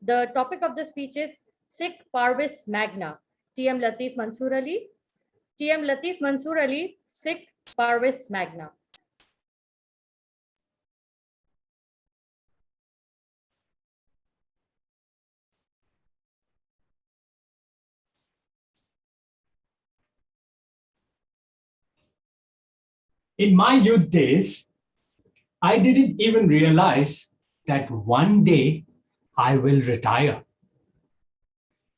The topic of the speech is SIC PARVIS MAGNA. TM Latif Mansoor Ali. TM Latif Mansoor Ali, SIC PARVIS MAGNA. In my youth days, I didn't even realize that one day I will retire.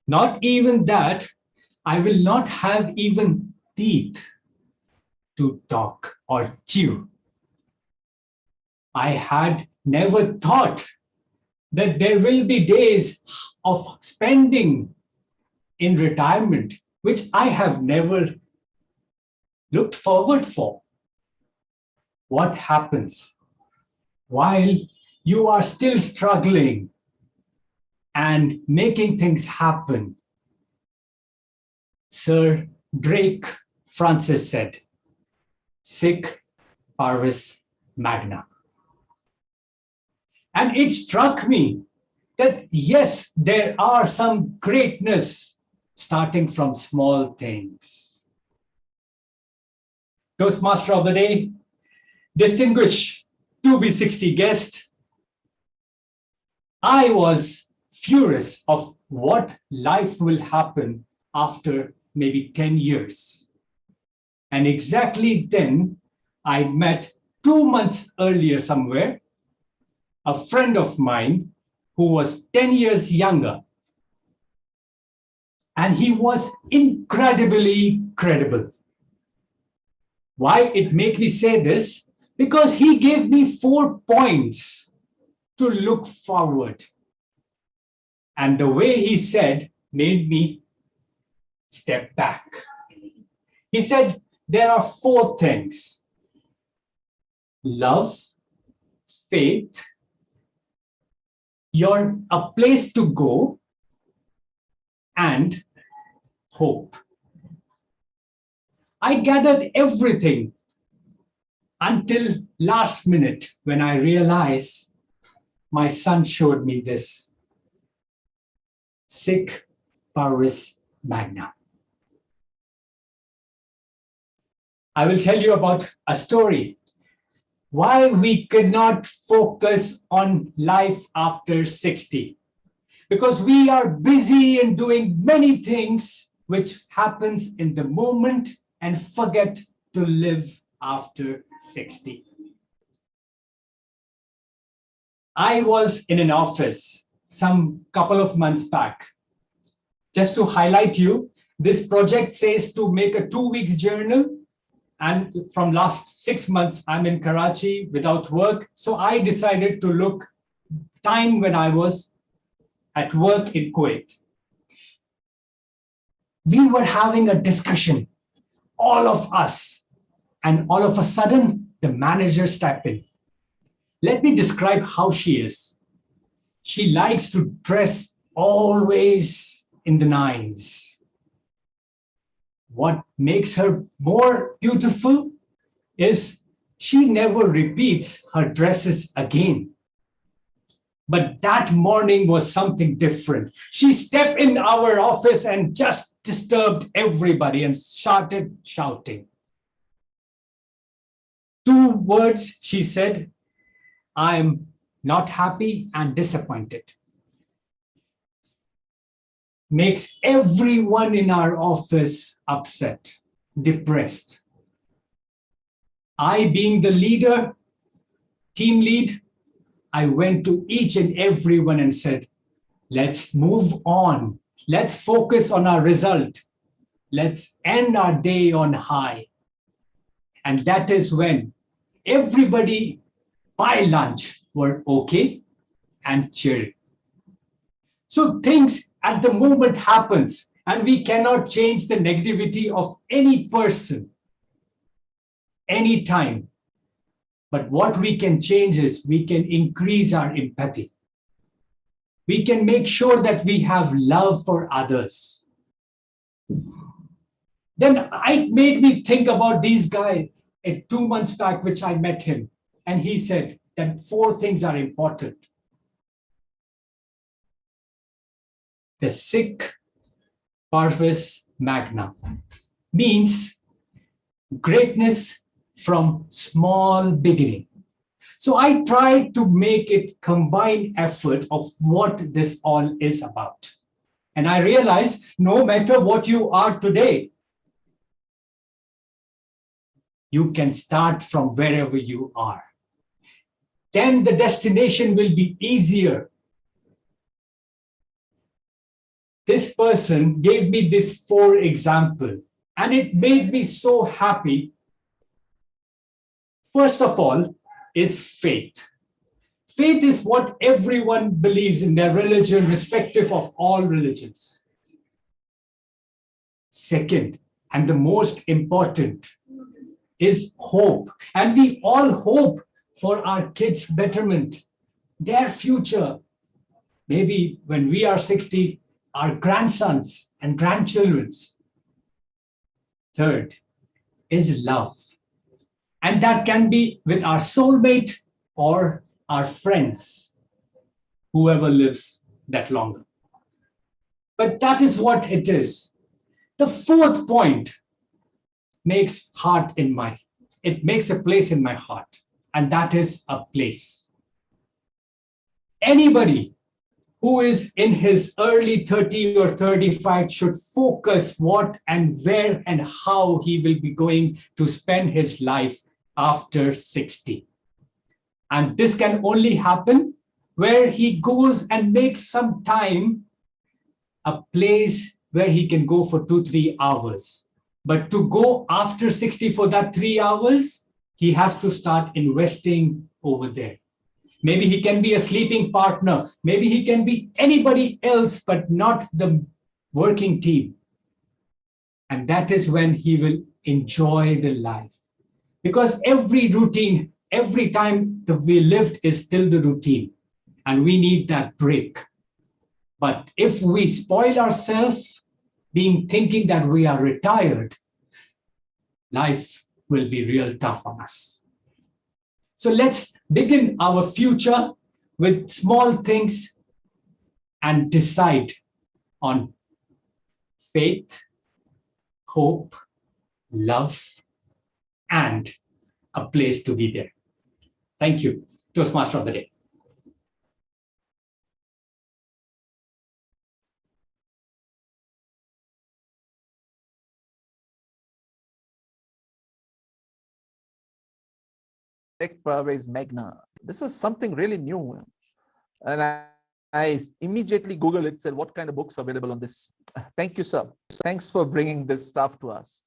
Not even that, I will not have even teeth to talk or chew. I had never thought that there will be days of spending in retirement, which I have never looked forward for. What happens while you are still struggling and making things happen? Sir Drake Francis said, "Sic parvis magna." And it struck me that yes, there are some greatness starting from small things. Toastmaster of the day, distinguished 2B60 guest, I was furious of what life will happen after maybe 10 years. And exactly then, I met 2 months earlier somewhere, a friend of mine who was 10 years younger. And he was incredibly credible. Why it made me say this? Because he gave me 4 points to look forward. And the way he said made me step back. He said, there are 4 things: love, faith, a place to go, and hope. I gathered everything until last minute when I realized my son showed me this: Sic parvis magna. I will tell you about a story why we could not focus on life after 60. Because we are busy in doing many things which happens in the moment and forget to live after 60. I was in an office some couple of months back. Just to highlight you, this project says to make a 2-week journal. And from last 6 months, I'm in Karachi without work. So I decided to look time when I was at work in Kuwait. We were having a discussion, all of us, and all of a sudden, the manager stepped in. Let me describe how she is. She likes to dress always in the 9s. What makes her more beautiful is she never repeats her dresses again. But that morning was something different. She stepped in our office and just disturbed everybody and started shouting. 2 words she said: "I'm not happy and disappointed." Makes everyone in our office upset, depressed. I, being the leader, team lead, I went to each and everyone and said, let's move on. Let's focus on our result. Let's end our day on high. And that is when everybody by lunch were okay and cheery. So things at the moment happens, and we cannot change the negativity of any person, anytime. But what we can change is we can increase our empathy. We can make sure that we have love for others. Then it made me think about this guy 2 months back, which I met him. And he said that 4 things are important. the SIC PARVIS MAGNA means greatness from small beginning. So I try to make it combined effort of what this all is about. And I realize no matter what you are today, you can start from wherever you are. Then the destination will be easier. This person gave me this 4 example, and it made me so happy. First of all is faith. Faith is what everyone believes in their religion, irrespective of all religions. Second, and the most important, is hope. And we all hope for our kids' betterment, their future. Maybe when we are 60, our grandsons and grandchildren's. Third is love. And that can be with our soulmate or our friends, whoever lives that longer. But that is what it is. The 4th point makes it makes a place in my heart, and that is a place. Anybody who is in his early 30 or 35 should focus what and where and how he will be going to spend his life after 60. And this can only happen where he goes and makes some time, a place where he can go for 2-3 hours. But to go after 60 for that 3 hours, he has to start investing over there. Maybe he can be a sleeping partner. Maybe he can be anybody else, but not the working team. And that is when he will enjoy the life. Because every routine, every time that we lived is still the routine. And we need that break. But if we spoil ourselves, thinking that we are retired, life will be real tough on us. So let's begin our future with small things and decide on faith, hope, love, and a place to be there. Thank you. Toastmaster of the day. PARVIS MAGNA. This was something really new. And I immediately Googled it, said, what kind of books are available on this? Thank you, sir. Thanks for bringing this stuff to us.